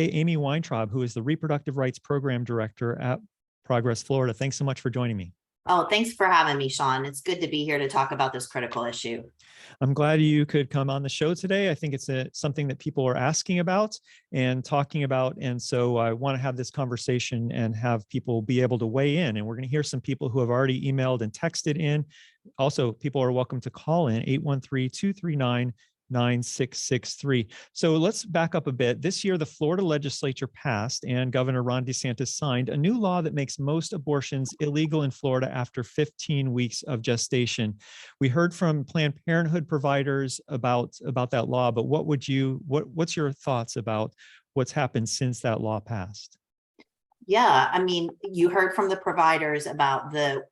Amy Weintraub, who is the Reproductive Rights Program Director at Progress Florida. Thanks so much for joining me. Oh, thanks for having me, Sean. It's good to be here to talk about this critical issue. I'm glad you could come on the show today. I think it's something that people are asking about and talking about. And so I want to have this conversation and have people be able to weigh in. And we're going to hear some people who have already emailed and texted in. Also, people are welcome to call in 813-239-9663. So let's back up a bit. This year, the Florida legislature passed and Governor Ron DeSantis signed a new law that makes most abortions illegal in Florida after 15 weeks of gestation. We heard from Planned Parenthood providers about that law, but what's your thoughts about what's happened since that law passed? Yeah, I mean, you heard from the providers about the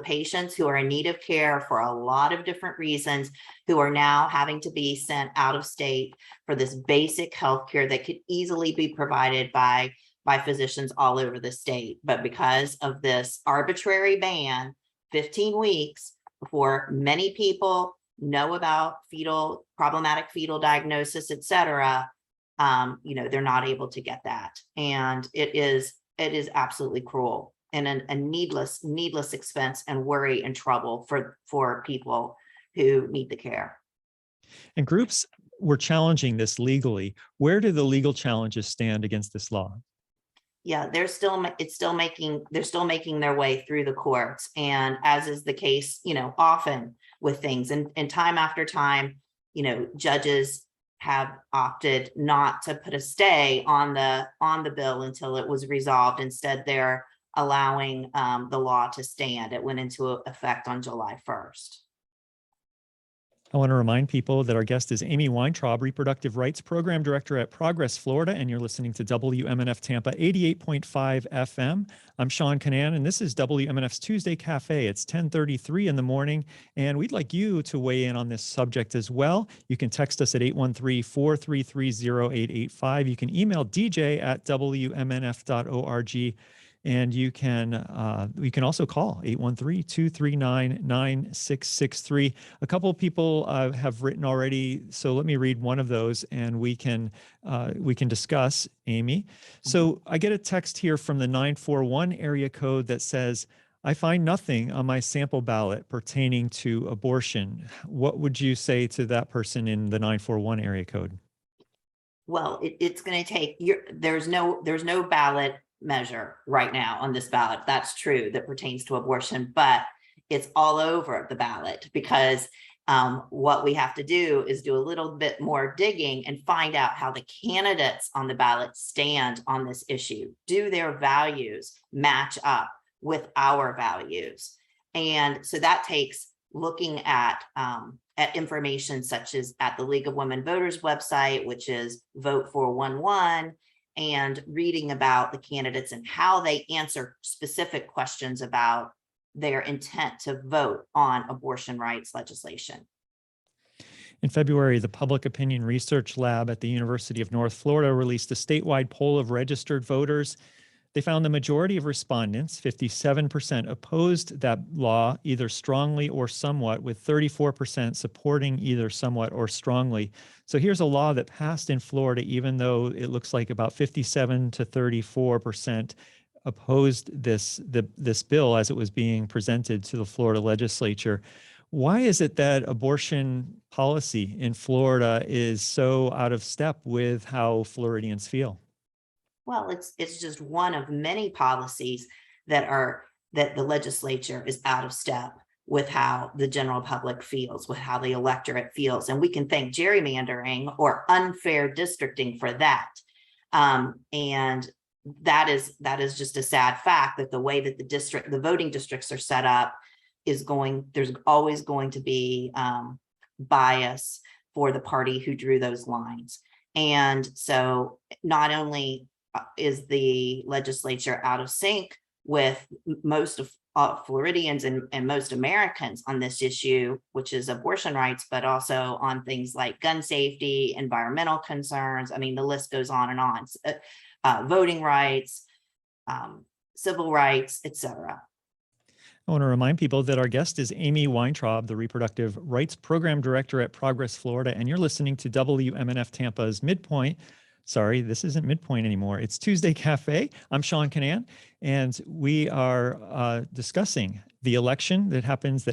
patients who are in need of care for a lot of different reasons, who are now having to be sent out of state for this basic health care that could easily be provided by physicians all over the state. But because of this arbitrary ban, 15 weeks before many people know about problematic fetal diagnosis, et cetera, they're not able to get that. And it is absolutely cruel and a needless expense and worry and trouble for people who need the care. And groups were challenging this legally. Where do the legal challenges stand against this law? Yeah, they're still making their way through the courts. And as is the case, often with things and time after time, judges have opted not to put a stay on the bill until it was resolved. Instead, they're allowing the law to stand. It went into effect on July 1st. I want to remind people that our guest is Amy Weintraub, Reproductive Rights Program Director at Progress Florida, and you're listening to WMNF Tampa 88.5 FM. I'm Seán Kinane, and this is WMNF's Tuesday Café. It's 10:33 in the morning, and we'd like you to weigh in on this subject as well. You can text us at 813-433-0885. You can email dj@wmnf.org. And you can also call 813-239-9663. A couple of people have written already, so let me read one of those, and we can discuss, Amy. So I get a text here from the 941 area code that says, "I find nothing on my sample ballot pertaining to abortion." What would you say to that person in the 941 area code? Well, it's going to take there's no ballot measure right now on this ballot. That's true, that pertains to abortion, but it's all over the ballot because what we have to do is do a little bit more digging and find out how the candidates on the ballot stand on this issue. Do their values match up with our values? And so that takes looking at information such as at the League of Women Voters website, which is Vote 411, and reading about the candidates and how they answer specific questions about their intent to vote on abortion rights legislation. In February, the Public Opinion Research Lab at the University of North Florida released a statewide poll of registered voters. They found the majority of respondents, 57%, opposed that law either strongly or somewhat, with 34% supporting either somewhat or strongly. So here's a law that passed in Florida, even though it looks like about 57 to 34% opposed this bill as it was being presented to the Florida legislature. Why is it that abortion policy in Florida is so out of step with how Floridians feel? Well, it's just one of many policies that the legislature is out of step with how the general public feels, with how the electorate feels. And we can thank gerrymandering or unfair districting for that. And that is just a sad fact that the way that the voting districts are set up there's always going to be bias for the party who drew those lines. And so not only is the legislature out of sync with most of Floridians and most Americans on this issue, which is abortion rights, but also on things like gun safety, environmental concerns. I mean, the list goes on and on. Voting rights, civil rights, etc. I want to remind people that our guest is Amy Weintraub, the Reproductive Rights Program Director at Progress Florida, and you're listening to WMNF Tampa's Midpoint Sorry, this isn't midpoint anymore. It's Tuesday Cafe. I'm Seán Kinane, and we are discussing the election that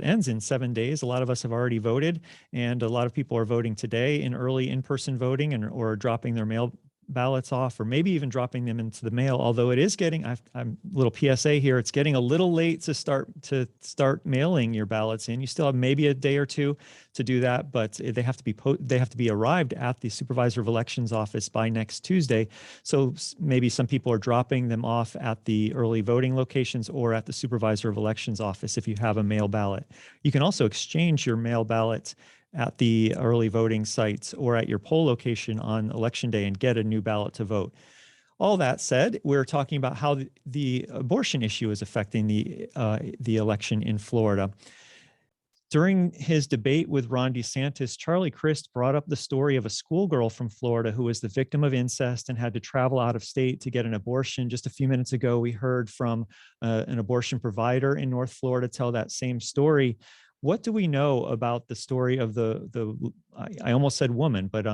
ends in 7 days. A lot of us have already voted, and a lot of people are voting today in early in-person voting or dropping their mail ballots off, or maybe even dropping them into the mail. Although it is getting, I'm a little PSA here, it's getting a little late to start mailing your ballots in. You still have maybe a day or two to do that, but they have to be arrived at the supervisor of elections office by next Tuesday. So maybe some people are dropping them off at the early voting locations or at the supervisor of elections office if you have a mail ballot. You can also exchange your mail ballot at the early voting sites or at your poll location on election day and get a new ballot to vote. All that said, we're talking about how the abortion issue is affecting the election in Florida. During his debate with Ron DeSantis, Charlie Crist brought up the story of a schoolgirl from Florida who was the victim of incest and had to travel out of state to get an abortion. Just a few minutes ago, we heard from an abortion provider in North Florida tell that same story. What do we know about the story of I almost said woman, but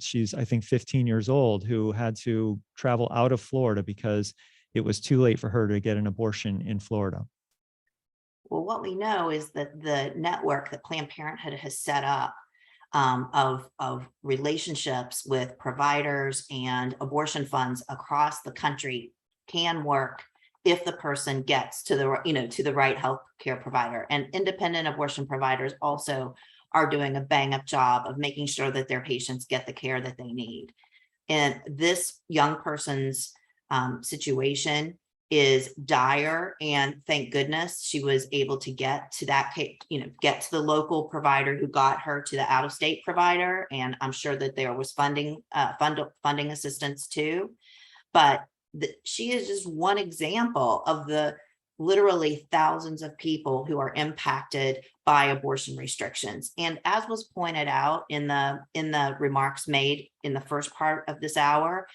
she's, I think, 15 years old, who had to travel out of Florida because it was too late for her to get an abortion in Florida? Well, what we know is that the network that Planned Parenthood has set up of relationships with providers and abortion funds across the country can work if the person gets to the right health care provider. And independent abortion providers also are doing a bang up job of making sure that their patients get the care that they need. And this young person's situation is dire, and thank goodness she was able to get to get to the local provider who got her to the out-of-state provider. And I'm sure that there was funding assistance too. But she is just one example of the literally thousands of people who are impacted by abortion restrictions. And as was pointed out in the remarks made in the first part of this hour,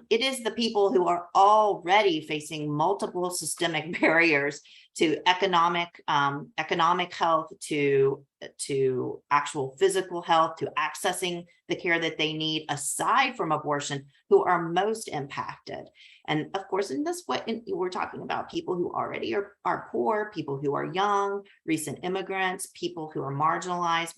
it is the people who are already facing multiple systemic barriers to economic health, to actual physical health, to accessing the care that they need aside from abortion, who are most impacted. And of course, in this way, we're talking about people who already are poor, people who are young, recent immigrants, people who are marginalized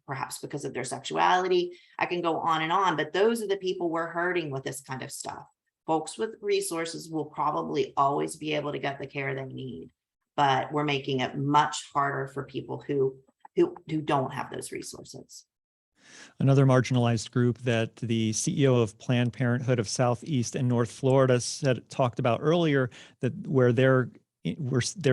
perhaps because of their sexuality. I can go on and on, but those are the people we're hurting with this kind of stuff. Folks with resources will probably always be able to get the care they need, but we're making it much harder for people who don't have those resources. Another marginalized group that the CEO of Planned Parenthood of Southeast and North Florida talked about earlier, that where they're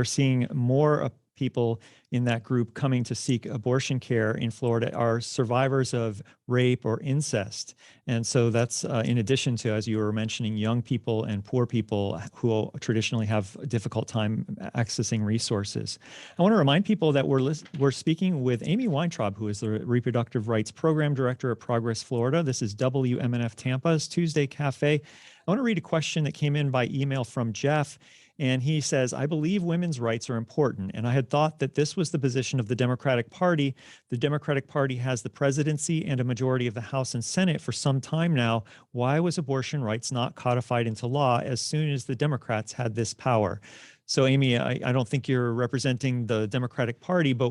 seeing more people in that group coming to seek abortion care in Florida are survivors of rape or incest. And so that's in addition to, as you were mentioning, young people and poor people who traditionally have a difficult time accessing resources. I want to remind people that we're speaking with Amy Weintraub, who is the Reproductive Rights Program Director at Progress Florida. This is WMNF Tampa's Tuesday Cafe. I want to read a question that came in by email from Jeff. And he says, I believe women's rights are important. And I had thought that this was the position of the Democratic Party. The Democratic Party has the presidency and a majority of the House and Senate for some time now. Why was abortion rights not codified into law as soon as the Democrats had this power? So, Amy, I don't think you're representing the Democratic Party, but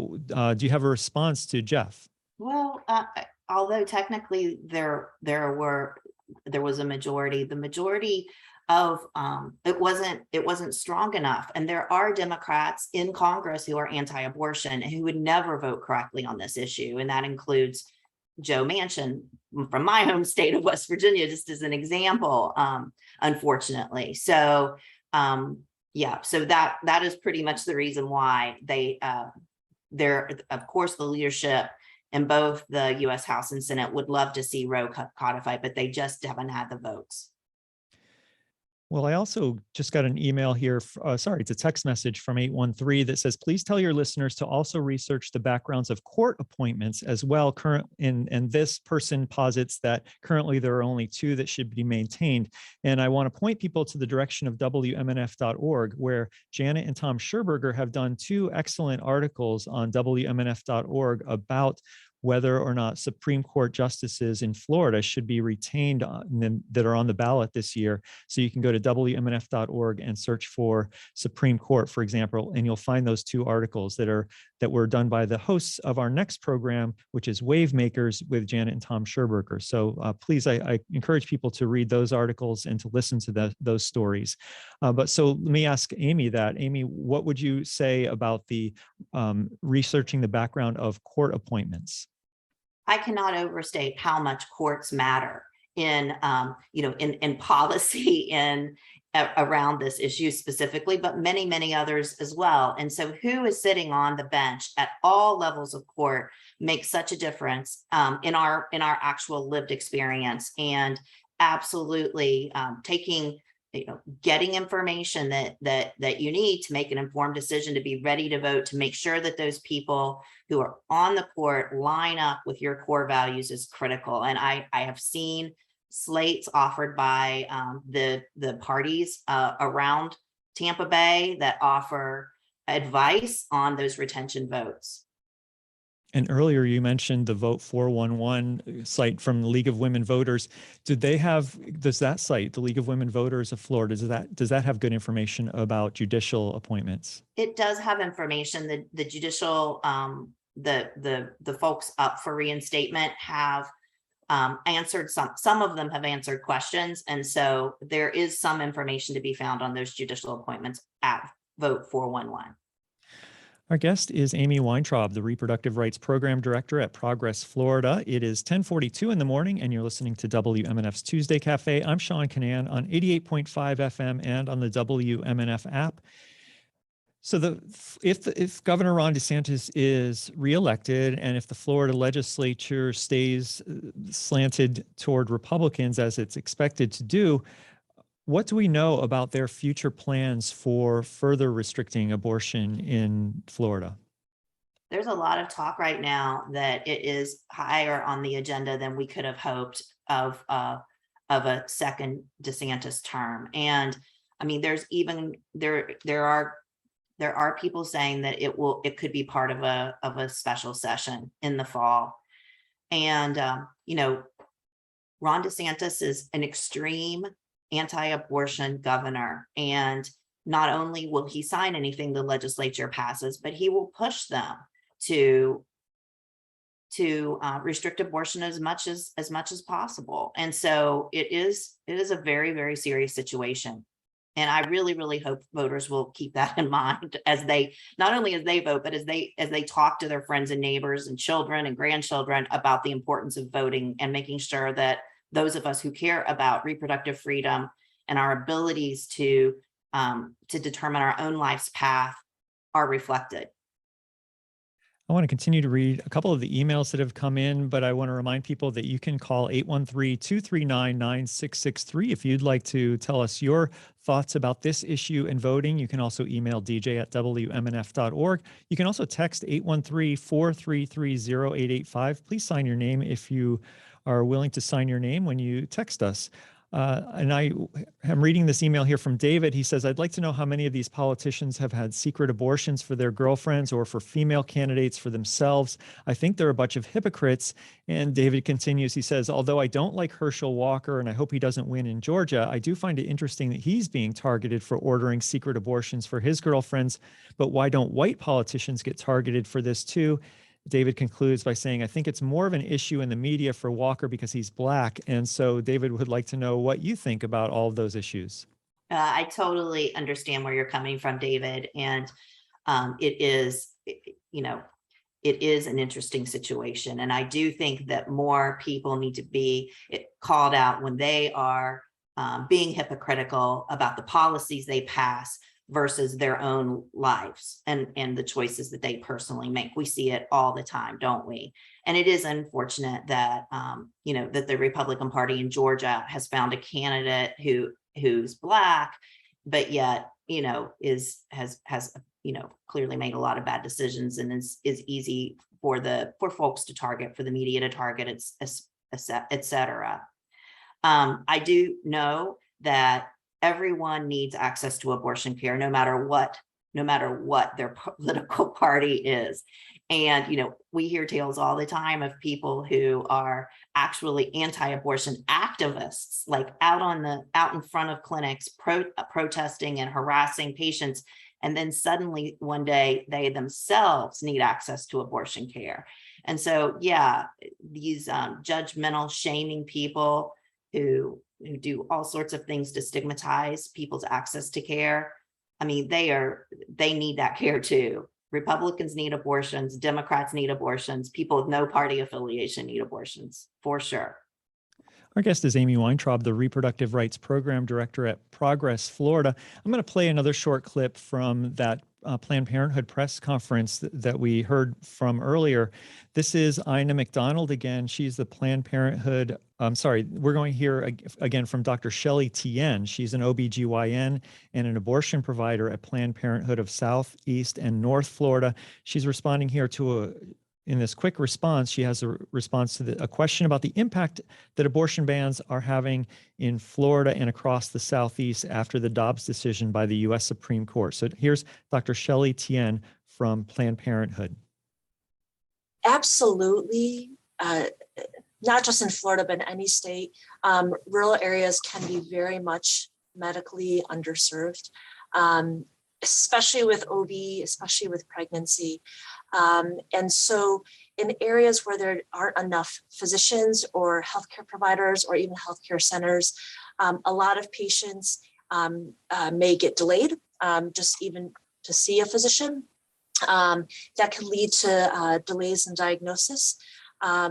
do you have a response to Jeff? Well, although technically there was a majority, the majority of it wasn't strong enough. And there are Democrats in Congress who are anti-abortion and who would never vote correctly on this issue. And that includes Joe Manchin from my home state of West Virginia, just as an example, unfortunately. So so that is pretty much the reason why of course, the leadership in both the US House and Senate would love to see Roe codified, but they just haven't had the votes. Well, I also just got an email here. It's a text message from 813 that says, please tell your listeners to also research the backgrounds of court appointments as well. And this person posits that currently there are only 2 that should be maintained. And I want to point people to the direction of WMNF.org, where Janet and Tom Scherberger have done 2 excellent articles on WMNF.org about whether or not Supreme Court justices in Florida should be retained that are on the ballot this year. So you can go to WMNF.org and search for Supreme Court, for example, and you'll find those two articles that were done by the hosts of our next program, which is Wave Makers with Janet and Tom Scherberger. So please, I encourage people to read those articles and to listen to those stories. But so let me ask Amy that. Amy, what would you say about the researching the background of court appointments? I cannot overstate how much courts matter in, in policy and around this issue specifically, but many, many others as well. And so who is sitting on the bench at all levels of court makes such a difference in our actual lived experience. And absolutely getting information that you need to make an informed decision, to be ready to vote, to make sure that those people who are on the court line up with your core values is critical. And I have seen slates offered by the parties around Tampa Bay that offer advice on those retention votes. And earlier you mentioned the Vote 411 site from the League of Women Voters. Does that site, the League of Women Voters of Florida, does that have good information about judicial appointments? It does have information. The judicial, the folks up for reinstatement have answered some of them have answered questions. And so there is some information to be found on those judicial appointments at Vote 411. Our guest is Amy Weintraub, the Reproductive Rights Program Director at Progress Florida. It is 10:42 in the morning, and you're listening to WMNF's Tuesday Cafe. I'm Seán Kinane on 88.5 FM and on the WMNF app. So if Governor Ron DeSantis is reelected, and if the Florida legislature stays slanted toward Republicans as it's expected to do, what do we know about their future plans for further restricting abortion in Florida? There's a lot of talk right now that it is higher on the agenda than we could have hoped of a second DeSantis term. And I mean, there's even there are people saying that it could be part of a special session in the fall. And Ron DeSantis is an extreme anti-abortion governor, and not only will he sign anything the legislature passes, but he will push them to restrict abortion as much as possible. And so it is a very, very serious situation. And I really, really hope voters will keep that in mind as they not only as they vote, but as they talk to their friends and neighbors and children and grandchildren about the importance of voting, and making sure that those of us who care about reproductive freedom and our abilities to determine our own life's path are reflected. I want to continue to read a couple of the emails that have come in, but I want to remind people that you can call 813-239-9663 if you'd like to tell us your thoughts about this issue and voting. You can also email dj@wmnf.org. You can also text 813-433-0885. Please sign your name if you are willing to sign your name when you text us. And I am reading this email here from David. He says, I'd like to know how many of these politicians have had secret abortions for their girlfriends or for female candidates for themselves. I think they're a bunch of hypocrites. And David continues, he says, although I don't like Herschel Walker and I hope he doesn't win in Georgia, I do find it interesting that he's being targeted for ordering secret abortions for his girlfriends. But why don't white politicians get targeted for this too? David concludes by saying, I think it's more of an issue in the media for Walker because he's Black. And so David would like to know what you think about all of those issues. I totally understand where you're coming from, David. And it is an interesting situation. And I do think that more people need to be called out when they are being hypocritical about the policies they pass versus their own lives and the choices that they personally make. We see it all the time, don't we? And it is unfortunate that that the Republican Party in Georgia has found a candidate who's Black, but yet has clearly made a lot of bad decisions, and is easy for folks to target, for the media to target, et cetera. I do know that everyone needs access to abortion care, no matter what no matter what their political party is. And, we hear tales all the time of people who are actually anti-abortion activists, like out in front of clinics, protesting and harassing patients. And then suddenly one day they themselves need access to abortion care. And so, yeah, these judgmental, shaming people who do all sorts of things to stigmatize people's access to care. I mean, they need that care too. Republicans need abortions, Democrats need abortions, people with no party affiliation need abortions, for sure. Our guest is Amy Weintraub, the Reproductive Rights Program Director at Progress, Florida. I'm going to play another short clip from that Planned Parenthood press conference that we heard from earlier. This is Ina McDonald again. She's the Planned Parenthood. We're going to hear again from Dr. Shelley Tien. She's an OBGYN and an abortion provider at Planned Parenthood of South, East, and North Florida. She's responding here to in this quick response, she has a response to a question about the impact that abortion bans are having in Florida and across the Southeast after the Dobbs decision by the U.S. Supreme Court. So here's Dr. Shelley Tien from Planned Parenthood. Absolutely. Not just in Florida, but in any state, rural areas can be very much medically underserved, especially with OB, especially with pregnancy. And so in areas where there aren't enough physicians or healthcare providers or even healthcare centers, a lot of patients may get delayed just even to see a physician. That can lead to delays in diagnosis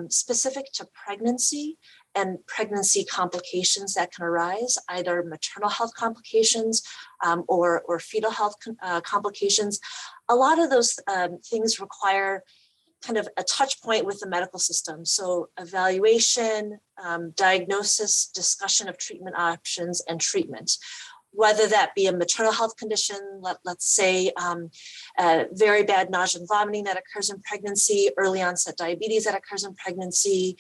specific to pregnancy and pregnancy complications that can arise, either maternal health complications or fetal health complications. A lot of those things require kind of a touch point with the medical system. So evaluation, diagnosis, discussion of treatment options, and treatment, whether that be a maternal health condition, let's say very bad nausea and vomiting that occurs in pregnancy, early onset diabetes that occurs in pregnancy,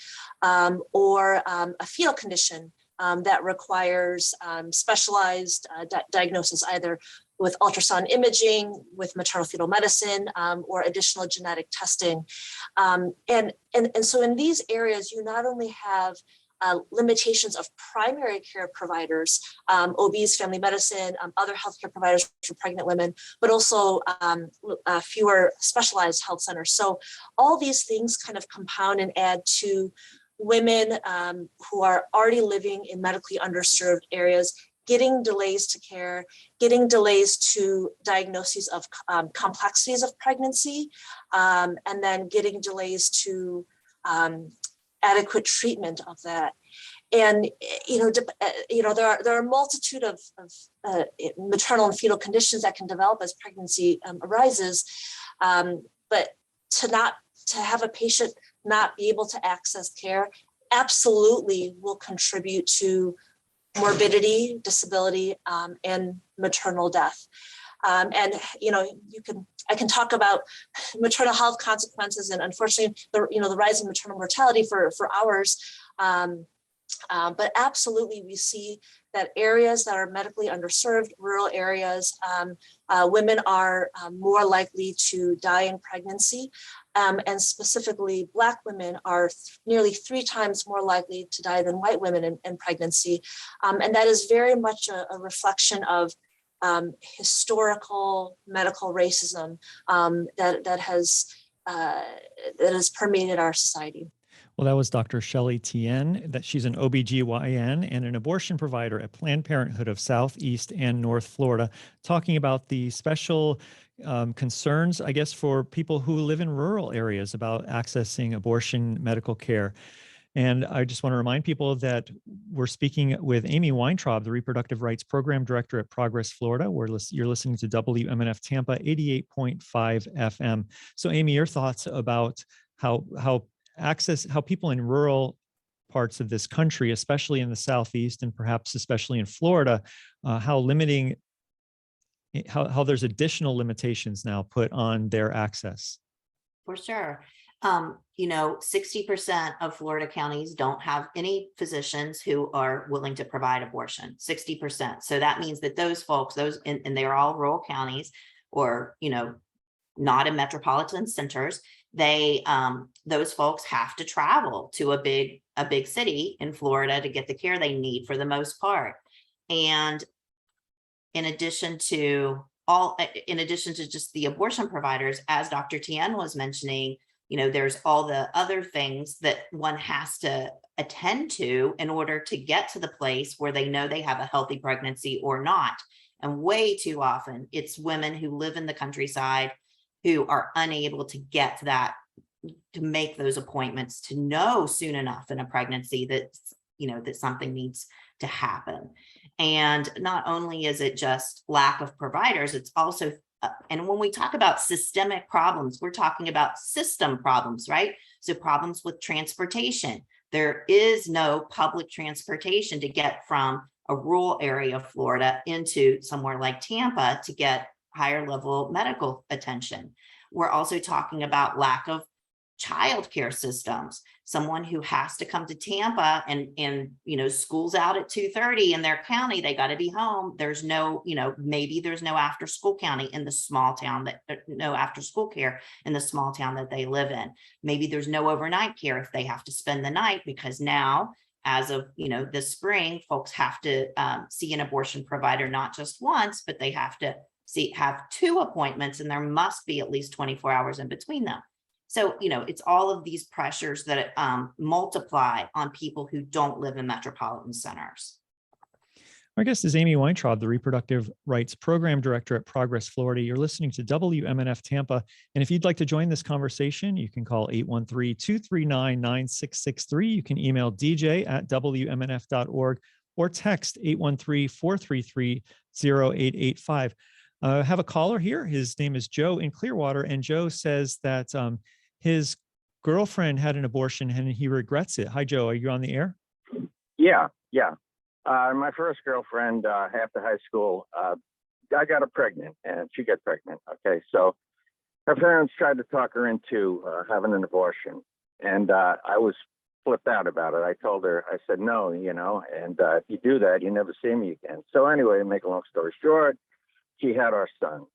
or a fetal condition that requires specialized diagnosis, either with ultrasound imaging, with maternal fetal medicine, or additional genetic testing. And so in these areas, you not only have limitations of primary care providers, OBs, family medicine, other healthcare providers for pregnant women, but also fewer specialized health centers. So all these things kind of compound and add to women who are already living in medically underserved areas, getting delays to care, getting delays to diagnoses of complexities of pregnancy, and then getting delays to adequate treatment of that. And there are a multitude of maternal and fetal conditions that can develop as pregnancy arises, but to have a patient not be able to access care absolutely will contribute to morbidity, disability, and maternal death. And I can talk about maternal health consequences, and unfortunately, the rise in maternal mortality for hours. But absolutely, we see that areas that are medically underserved, rural areas, women are more likely to die in pregnancy, and specifically Black women are nearly 3 times more likely to die than white women in pregnancy, and that is very much a reflection of historical medical racism that has permeated our society. Well, that was Dr. Shelley Tien, that she's an OBGYN and an abortion provider at Planned Parenthood of South, East, and North Florida, talking about the special concerns, I guess, for people who live in rural areas about accessing abortion medical care. And I just want to remind people that we're speaking with Amy Weintraub, the Reproductive Rights Program Director at Progress, Florida. You're listening to WMNF Tampa 88.5 FM. So Amy, your thoughts about how people in rural parts of this country, especially in the Southeast and perhaps especially in Florida, how there's additional limitations now put on their access. For sure. 60% of Florida counties don't have any physicians who are willing to provide abortion, 60%. So that means that those folks, and they are all rural counties, or, not in metropolitan centers, those folks have to travel to a big city in Florida to get the care they need for the most part. And in addition to just the abortion providers, as Dr. Tian was mentioning, there's all the other things that one has to attend to in order to get to the place where they know they have a healthy pregnancy or not. And way too often, it's women who live in the countryside who are unable to get to make those appointments, to know soon enough in a pregnancy that, that something needs to happen. And not only is it just lack of providers, it's also, and when we talk about systemic problems, we're talking about system problems, right? So problems with transportation. There is no public transportation to get from a rural area of Florida into somewhere like Tampa to get higher level medical attention. We're also talking about lack of childcare systems. Someone who has to come to Tampa and school's out at 2:30 in their county, they got to be home. There's no, maybe there's no after school county in the small town no after school care in the small town that they live in. Maybe there's no overnight care if they have to spend the night, because now, as of this spring, folks have to see an abortion provider not just once, but they have to have 2 appointments, and there must be at least 24 hours in between them. So, it's all of these pressures that multiply on people who don't live in metropolitan centers. Our guest is Amy Weintraub, the Reproductive Rights Program Director at Progress Florida. You're listening to WMNF Tampa. And if you'd like to join this conversation, you can call 813-239-9663. You can email dj@wmnf.org or text 813-433-0885. I have a caller here. His name is Joe in Clearwater. And Joe says that his girlfriend had an abortion and he regrets it. Hi, Joe. Are you on the air? Yeah. My first girlfriend, after high school, I got her pregnant, and she got pregnant. Okay, so her parents tried to talk her into having an abortion, and I was flipped out about it. I told her, I said, no, and if you do that, you never see me again. So anyway, to make a long story short, she had our son.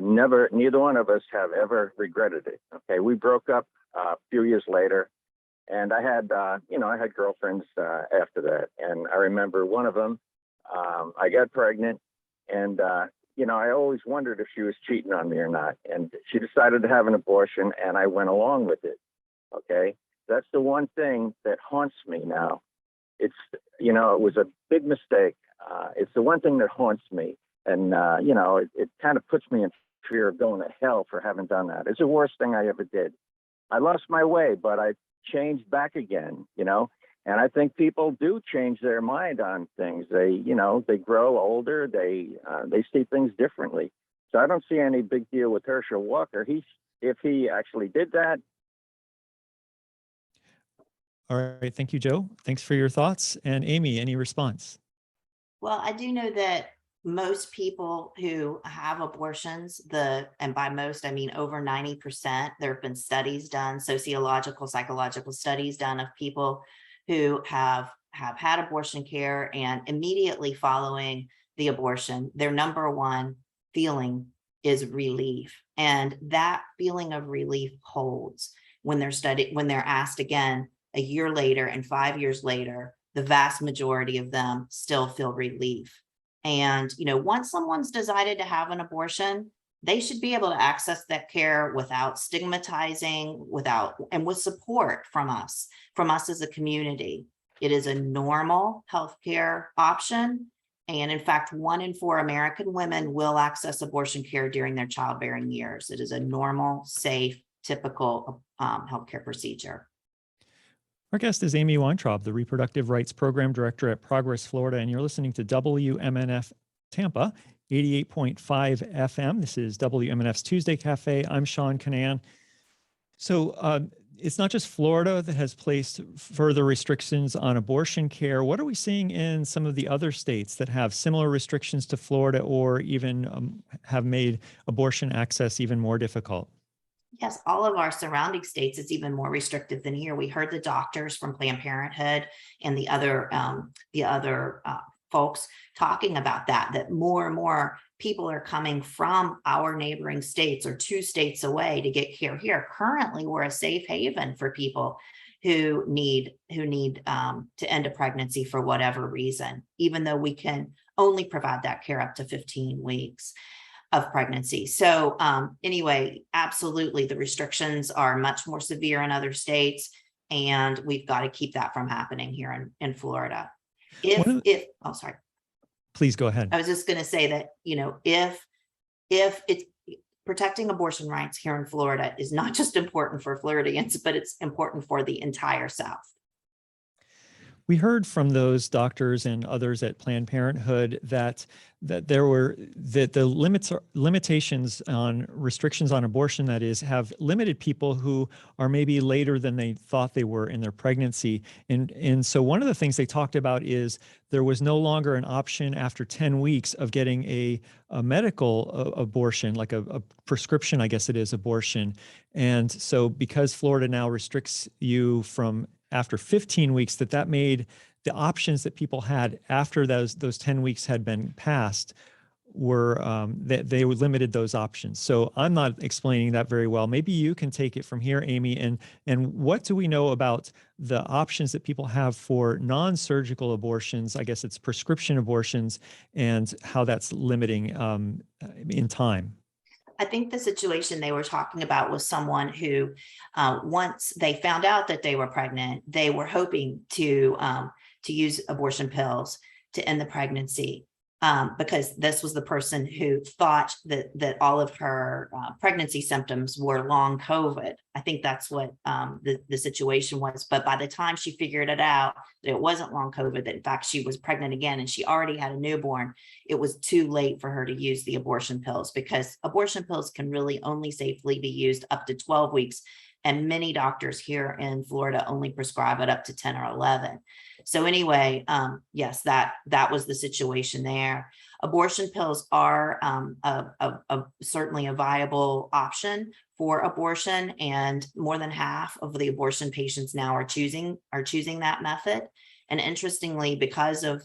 Neither one of us have ever regretted it. Okay, we broke up a few years later, and I had, I had girlfriends after that. And I remember one of them, I got pregnant, and I always wondered if she was cheating on me or not. And she decided to have an abortion, and I went along with it. Okay, that's the one thing that haunts me now. It was a big mistake. It's the one thing that haunts me. And, it kind of puts me in fear of going to hell for having done that. It's the worst thing I ever did. I lost my way, but I changed back again, and I think people do change their mind on things. They grow older, they see things differently. So I don't see any big deal with Herschel Walker. If he actually did that. All right. Thank you, Joe. Thanks for your thoughts. And Amy, any response? Well, I do know that most people who have abortions, and by most, I mean over 90%, there have been studies done, sociological, psychological studies done of people who have had abortion care, and immediately following the abortion, their number one feeling is relief. And that feeling of relief holds when they're asked again a year later and 5 years later. The vast majority of them still feel relief. And, once someone's decided to have an abortion, they should be able to access that care without stigmatizing, and with support from us as a community. It is a normal healthcare option. And in fact, 1 in 4 American women will access abortion care during their childbearing years. It is a normal, safe, typical healthcare procedure. Our guest is Amy Weintraub, the Reproductive Rights Program Director at Progress Florida, and you're listening to WMNF Tampa, 88.5 FM. This is WMNF's Tuesday Café. I'm Seán Kinane. So it's not just Florida that has placed further restrictions on abortion care. What are we seeing in some of the other states that have similar restrictions to Florida, or even have made abortion access even more difficult? Yes, all of our surrounding states, it's even more restrictive than here. We heard the doctors from Planned Parenthood and the other folks talking about that more and more people are coming from our neighboring states or 2 states away to get care here. Currently, we're a safe haven for people who need to end a pregnancy for whatever reason, even though we can only provide that care up to 15 weeks of pregnancy. So anyway, absolutely, the restrictions are much more severe in other states, and we've got to keep that from happening here in Florida. Oh, sorry. Please go ahead. I was just going to say that, if it's protecting abortion rights here in Florida is not just important for Floridians, but it's important for the entire South. We heard from those doctors and others at Planned Parenthood that the limitations on restrictions on abortion, that is, have limited people who are maybe later than they thought they were in their pregnancy. And so one of the things they talked about is there was no longer an option after 10 weeks of getting a medical abortion, like a prescription, I guess it is, abortion. And so because Florida now restricts you from after 15 weeks, that made the options that people had after those 10 weeks had been passed were that they limited those options. So I'm not explaining that very well. Maybe you can take it from here, Amy. And what do we know about the options that people have for non-surgical abortions? I guess it's prescription abortions, and how that's limiting in time. I think the situation they were talking about was someone who, once they found out that they were pregnant, they were hoping to use abortion pills to end the pregnancy, because this was the person who thought that all of her pregnancy symptoms were long COVID. I think that's what the situation was. But by the time she figured it out, that it wasn't long COVID, that in fact she was pregnant again and she already had a newborn, it was too late for her to use the abortion pills, because abortion pills can really only safely be used up to 12 weeks. And many doctors here in Florida only prescribe it up to 10 or 11. So anyway, yes, that was the situation there. Abortion pills are certainly a viable option for abortion, and more than half of the abortion patients now are choosing that method. And interestingly, because of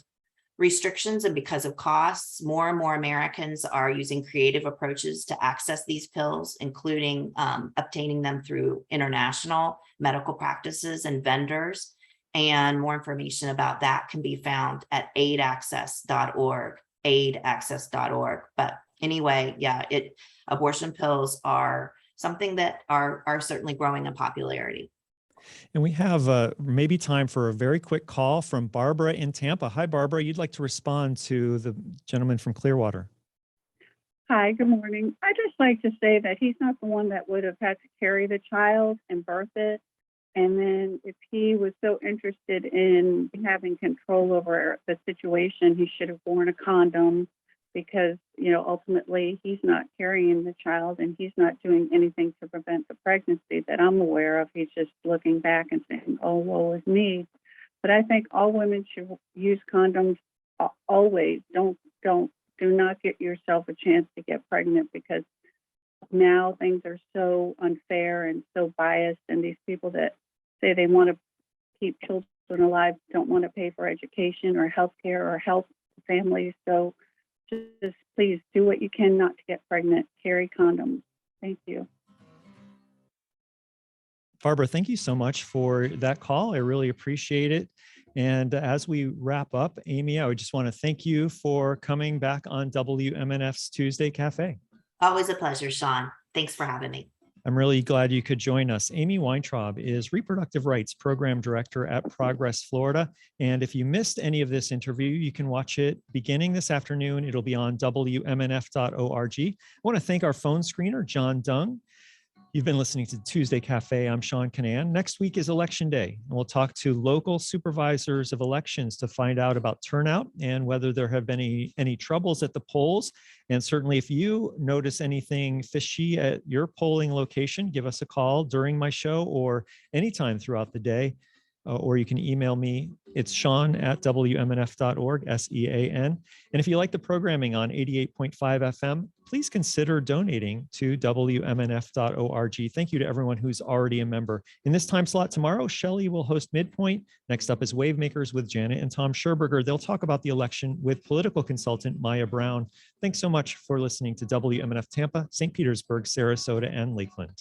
restrictions and because of costs, more and more Americans are using creative approaches to access these pills, including obtaining them through international medical practices and vendors. And more information about that can be found at aidaccess.org, aidaccess.org. But anyway, yeah, abortion pills are something that are certainly growing in popularity. And we have maybe time for a very quick call from Barbara in Tampa. Hi, Barbara. You'd like to respond to the gentleman from Clearwater. Hi, good morning. I'd just like to say that he's not the one that would have had to carry the child and birth it. And then if he was so interested in having control over the situation, he should have worn a condom, because, ultimately he's not carrying the child and he's not doing anything to prevent the pregnancy that I'm aware of. He's just looking back and saying, oh, woe is me. But I think all women should use condoms always. Do not get yourself a chance to get pregnant, because now things are so unfair and so biased, and these people that say they want to keep children alive don't want to pay for education or health care or help families. So just please do what you can not to get pregnant. Carry condoms. Thank you. Barbara, thank you so much for that call. I really appreciate it. And as we wrap up, Amy, I would just want to thank you for coming back on WMNF's Tuesday Cafe. Always a pleasure, Sean. Thanks for having me. I'm really glad you could join us. Amy Weintraub is Reproductive Rights Program Director at Progress Florida. And if you missed any of this interview, you can watch it beginning this afternoon. It'll be on WMNF.org. I want to thank our phone screener, John Dung. You've been listening to Tuesday Cafe. I'm Seán Kinane. Next week is Election Day, and we'll talk to local supervisors of elections to find out about turnout and whether there have been any troubles at the polls. And certainly if you notice anything fishy at your polling location, give us a call during my show or anytime throughout the day. or you can email me. It's Sean@WMNF.org, SEAN. And if you like the programming on 88.5 FM, please consider donating to WMNF.org. Thank you to everyone who's already a member. In this time slot tomorrow, Shelley will host Midpoint. Next up is Wavemakers with Janet and Tom Scherberger. They'll talk about the election with political consultant Maya Brown. Thanks so much for listening to WMNF Tampa, St. Petersburg, Sarasota, and Lakeland.